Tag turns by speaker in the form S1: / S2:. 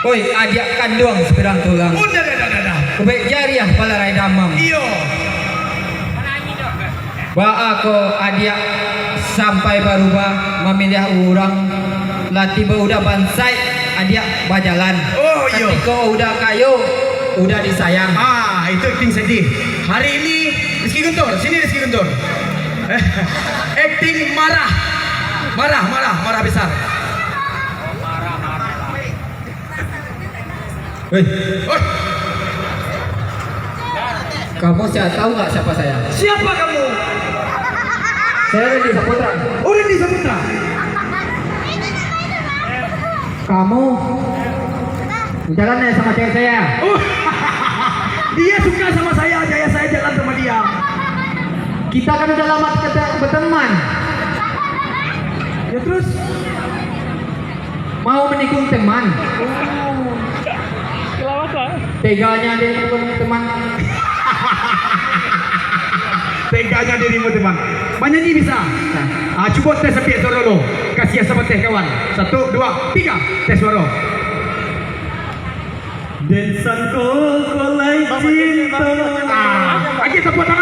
S1: Oi, adik kandung sepirang tulang.
S2: Udah.
S1: Kubek jariah palarai damam.
S2: Iyo.
S1: Ba aku adik sampai berubah memilih orang latih udah bansai adik berjalan.
S2: Oh, iyo.
S1: Ketika udah kayu udah disayang.
S2: Itu acting sedih. Hari ini Rizky Guntur, sini Rizky Guntur. Acting marah besar.
S1: Hei,
S2: Oh,
S1: kamu saya tahu nggak siapa saya?
S2: siapa kamu?
S1: Saya Randy Saputra.
S2: Oh, Randy Saputra.
S1: Kamu jalan ya sama cewek saya.
S2: Oh, dia suka sama saya jalan sama dia.
S1: Kita kan udah lama kita berteman.
S2: Ya terus?
S1: Mau menikung teman. Teganya dia menikung teman.
S2: Teganya dirimu teman. Menyanyi bisa? Coba tes sampai suara lo. Kasih sama teh kawan. 1, 2, 3. Tes suara. Densan ko kolai cinta. Lagi tepuk tangan.